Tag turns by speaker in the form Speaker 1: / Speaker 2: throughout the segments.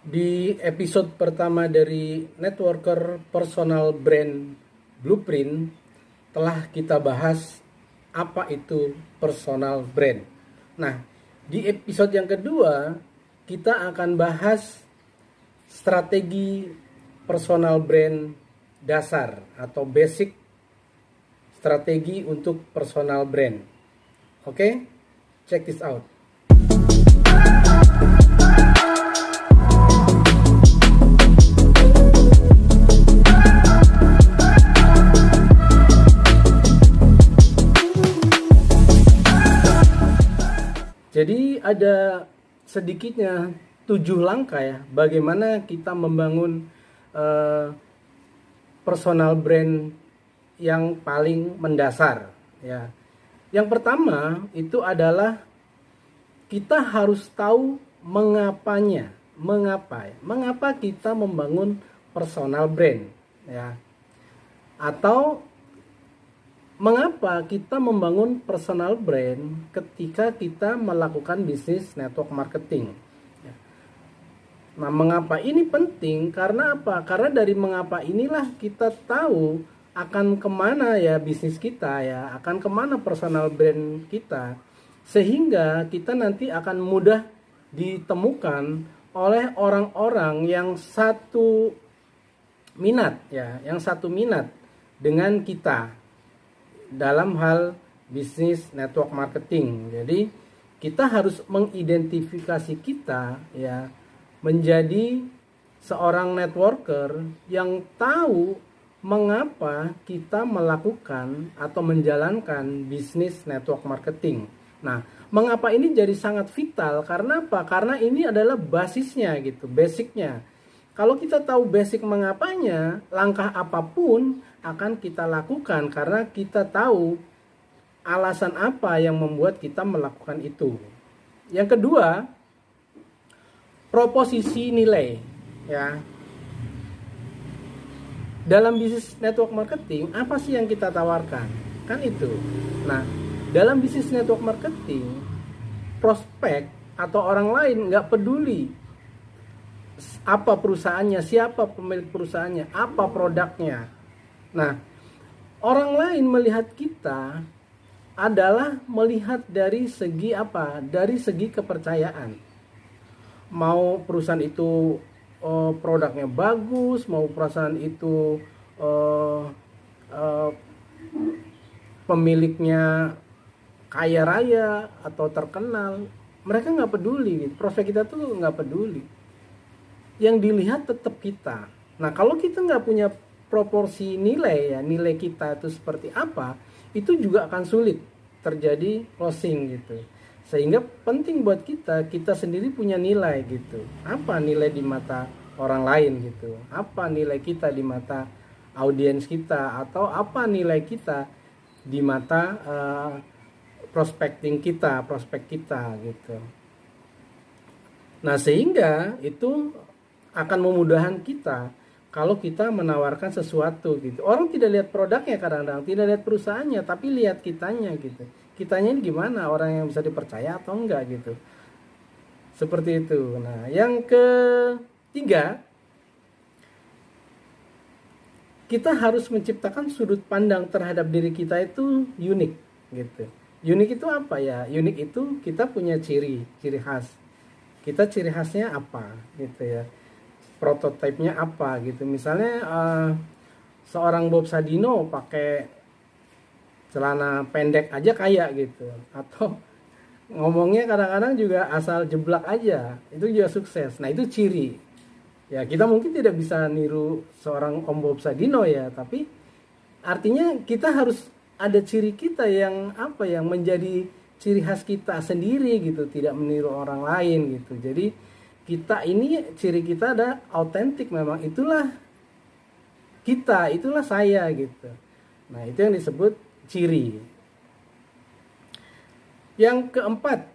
Speaker 1: Di episode pertama dari Networker Personal Brand Blueprint telah kita bahas apa itu personal brand. Nah, di episode yang kedua kita akan bahas strategi personal brand dasar atau basic strategi untuk personal brand. Oke? Check this out. Jadi ada sedikitnya 7 langkah ya bagaimana kita membangun personal brand yang paling mendasar ya. Yang pertama itu adalah kita harus tahu mengapa kita membangun personal brand ya. Atau mengapa kita membangun personal brand ketika kita melakukan bisnis network marketing? Nah, mengapa ini penting? Karena apa? Karena dari mengapa inilah kita tahu akan kemana ya bisnis kita ya, akan kemana personal brand kita, sehingga kita nanti akan mudah ditemukan oleh orang-orang yang satu minat ya, yang satu minat dengan kita dalam hal bisnis network marketing. Jadi kita harus mengidentifikasi kita ya menjadi seorang networker yang tahu mengapa kita melakukan atau menjalankan bisnis network marketing. Nah, mengapa ini jadi sangat vital? Karena apa? Karena ini adalah basisnya gitu, basicnya. Kalau kita tahu basic mengapanya, langkah apapun akan kita lakukan karena kita tahu alasan apa yang membuat kita melakukan itu. Yang kedua, proposisi nilai ya. Dalam bisnis network marketing, apa sih yang kita tawarkan? Kan itu. Nah, dalam bisnis network marketing, prospek atau orang lain nggak peduli apa perusahaannya, siapa pemilik perusahaannya, apa produknya. Nah, orang lain melihat kita adalah melihat dari segi apa? Dari segi kepercayaan. Mau perusahaan itu produknya bagus, mau perusahaan itu pemiliknya kaya raya atau terkenal, mereka nggak peduli. Prospek kita tuh nggak peduli. Yang dilihat tetap kita. Nah, kalau kita nggak punya proporsi nilai ya, nilai kita itu seperti apa, itu juga akan sulit terjadi closing gitu. Sehingga penting buat kita sendiri punya nilai gitu. Apa nilai di mata orang lain gitu? Apa nilai kita di mata audiens kita, atau apa nilai kita di mata prospek kita gitu. Nah, sehingga itu akan memudahkan kita kalau kita menawarkan sesuatu gitu. Orang tidak lihat produknya kadang-kadang, tidak lihat perusahaannya, tapi lihat kitanya gitu. Kitanya ini gimana, orang yang bisa dipercaya atau enggak gitu. Seperti itu. Nah, yang ketiga, kita harus menciptakan sudut pandang terhadap diri kita itu unik gitu. Unik itu apa ya? Unik itu kita punya ciri khas. Kita ciri khasnya apa gitu ya. Prototipenya apa gitu. Misalnya seorang Bob Sadino pakai celana pendek aja kayak gitu, atau ngomongnya kadang-kadang juga asal jeblak aja, itu juga sukses. Nah, itu ciri ya. Kita mungkin tidak bisa niru seorang Om Bob Sadino ya, tapi artinya kita harus ada ciri kita yang apa, yang menjadi ciri khas kita sendiri gitu, tidak meniru orang lain gitu. Jadi kita ini ciri kita ada autentik, memang itulah kita, itulah saya gitu. Nah, itu yang disebut ciri. Yang keempat,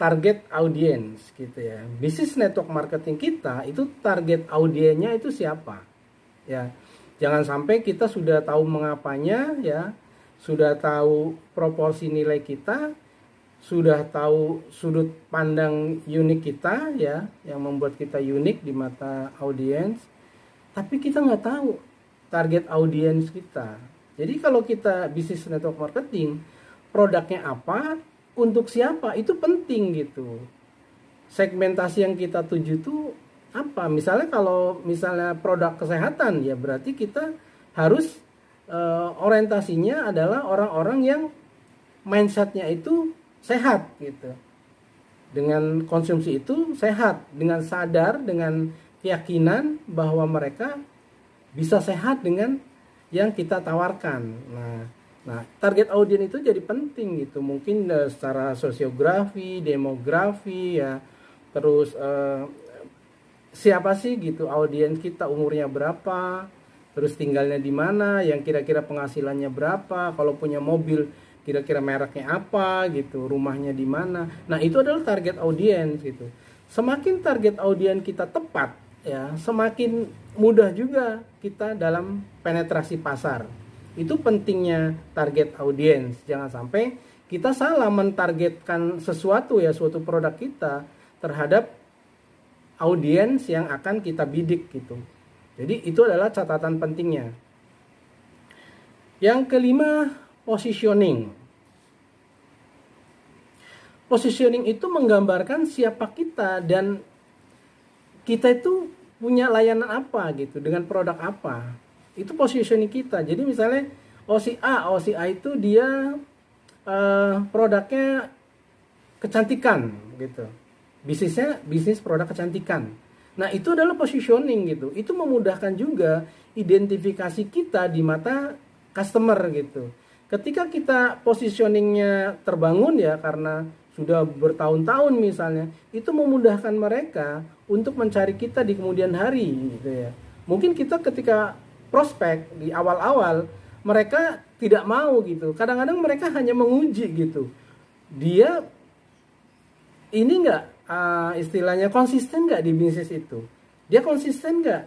Speaker 1: target audience gitu ya. Bisnis network marketing kita itu target audiennya itu siapa? Ya. Jangan sampai kita sudah tahu mengapanya ya, sudah tahu proporsi nilai kita, sudah tahu sudut pandang unik kita ya, yang membuat kita unik di mata audiens, tapi kita nggak tahu target audiens kita. Jadi kalau kita bisnis network marketing, produknya apa, untuk siapa, itu penting gitu. Segmentasi yang kita tuju itu apa? Misalnya kalau misalnya produk kesehatan, ya berarti kita harus orientasinya adalah orang-orang yang mindsetnya itu sehat gitu. Dengan konsumsi itu sehat, dengan sadar, dengan keyakinan bahwa mereka bisa sehat dengan yang kita tawarkan. Nah, target audiens itu jadi penting gitu. Mungkin secara sosiografi, demografi ya, terus siapa sih gitu audiens kita, umurnya berapa, terus tinggalnya di mana, yang kira-kira penghasilannya berapa, kalau punya mobil kira-kira mereknya apa gitu, rumahnya di mana. Nah, itu adalah target audiens gitu. Semakin target audiens kita tepat ya, semakin mudah juga kita dalam penetrasi pasar. Itu pentingnya target audiens. Jangan sampai kita salah mentargetkan sesuatu ya, suatu produk kita terhadap audiens yang akan kita bidik gitu. Jadi itu adalah catatan pentingnya. Yang kelima, positioning. Positioning itu menggambarkan siapa kita dan kita itu punya layanan apa gitu, dengan produk apa. Itu positioning kita. Jadi misalnya OCA itu dia produknya kecantikan gitu. Bisnis produk kecantikan. Nah, itu adalah positioning gitu. Itu memudahkan juga identifikasi kita di mata customer gitu. Ketika kita positioningnya terbangun ya, karena sudah bertahun-tahun misalnya, itu memudahkan mereka untuk mencari kita di kemudian hari gitu ya. Mungkin kita ketika prospek di awal-awal mereka tidak mau gitu. Kadang-kadang mereka hanya menguji gitu. Dia ini enggak istilahnya konsisten nggak di bisnis itu, dia konsisten nggak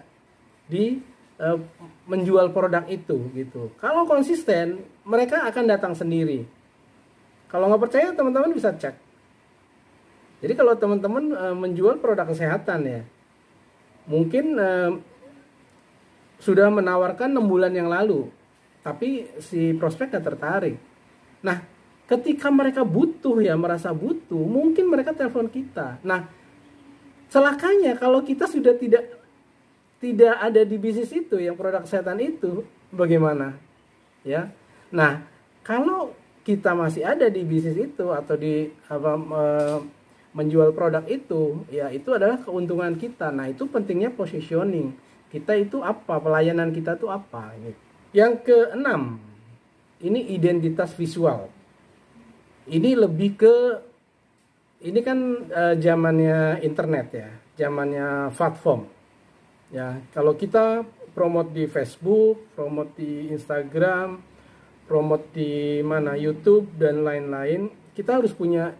Speaker 1: di menjual produk itu gitu. Kalau konsisten, mereka akan datang sendiri. Kalau nggak percaya, teman-teman bisa cek. Jadi kalau teman-teman menjual produk kesehatan ya, mungkin sudah menawarkan 6 bulan yang lalu, tapi si prospek nggak tertarik. Nah, ketika mereka butuh ya, merasa butuh, mungkin mereka telepon kita. Nah, celakanya kalau kita sudah tidak ada di bisnis itu, yang produk kesehatan itu, bagaimana? Ya. Nah, kalau kita masih ada di bisnis itu atau di menjual produk itu, ya itu adalah keuntungan kita. Nah, itu pentingnya positioning. Kita itu apa? Pelayanan kita itu apa? Yang keenam, ini identitas visual. Ini lebih ke, ini kan zamannya internet ya, zamannya platform. Ya, kalau kita promote di Facebook, promote di Instagram, promote di mana YouTube dan lain-lain, kita harus punya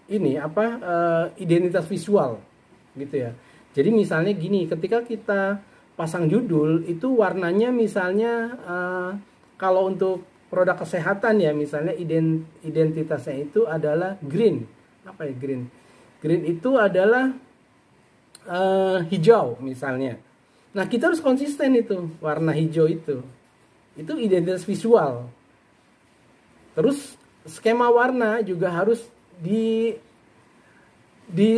Speaker 1: ini identitas visual gitu ya. Jadi misalnya gini, ketika kita pasang judul itu warnanya misalnya kalau untuk produk kesehatan ya, misalnya identitasnya itu adalah green. Apa ya green? Green itu adalah hijau misalnya. Nah, kita harus konsisten itu, warna hijau itu identitas visual. Terus skema warna juga harus di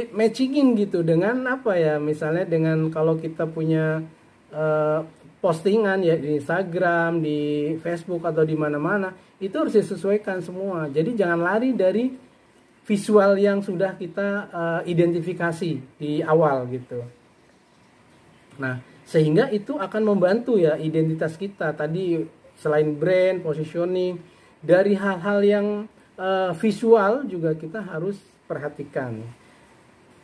Speaker 1: matchingin gitu dengan apa ya, misalnya dengan kalau kita punya postingan ya di Instagram, di Facebook atau di mana-mana, itu harus disesuaikan semua. Jadi jangan lari dari visual yang sudah kita identifikasi di awal gitu. Nah, sehingga itu akan membantu ya identitas kita tadi, selain brand, positioning, dari hal-hal yang visual juga kita harus perhatikan.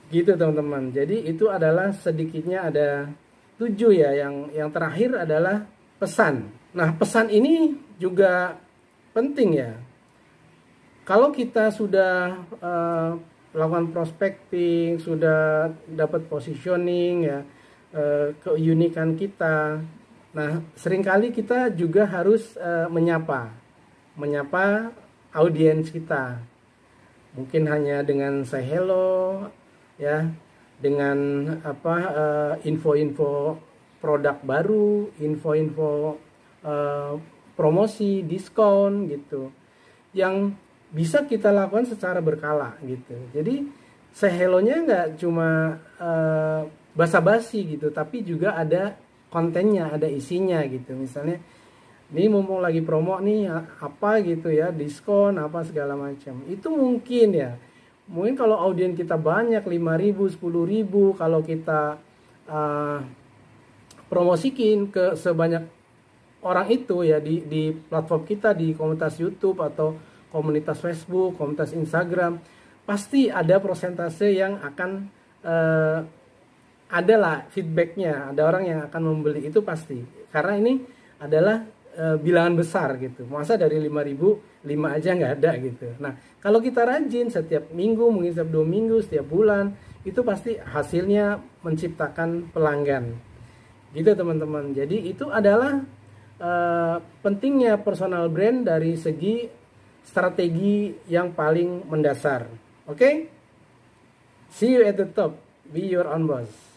Speaker 1: Gitu teman-teman. Jadi itu adalah sedikitnya ada 7 ya. Yang terakhir adalah pesan. Nah, pesan ini juga penting ya. Kalau kita sudah melakukan prospecting, sudah dapat positioning ya, keunikan kita. Nah, seringkali kita juga harus menyapa audiens kita. Mungkin hanya dengan say hello, ya, dengan info-info produk baru, info-info promosi, diskon gitu, yang bisa kita lakukan secara berkala gitu. Jadi say hello-nya nggak cuma basa-basi gitu, tapi juga ada kontennya, ada isinya gitu. Misalnya, ini mumpung lagi promo nih apa gitu ya, diskon apa segala macam. Itu mungkin ya. Mungkin kalau audiens kita banyak 5.000, 10.000, kalau kita promosikin ke sebanyak orang itu ya di platform kita, di komunitas YouTube atau komunitas Facebook, komunitas Instagram, pasti ada persentase yang akan adalah feedbacknya, ada orang yang akan membeli, itu pasti. Karena ini adalah bilangan besar gitu. Masa dari 5.000 5 aja nggak ada gitu. Nah, kalau kita rajin setiap minggu, mungkin setiap 2 minggu, setiap bulan, itu pasti hasilnya menciptakan pelanggan. Gitu teman-teman. Jadi itu adalah pentingnya personal brand dari segi strategi yang paling mendasar. Oke? See you at the top. Be your own boss.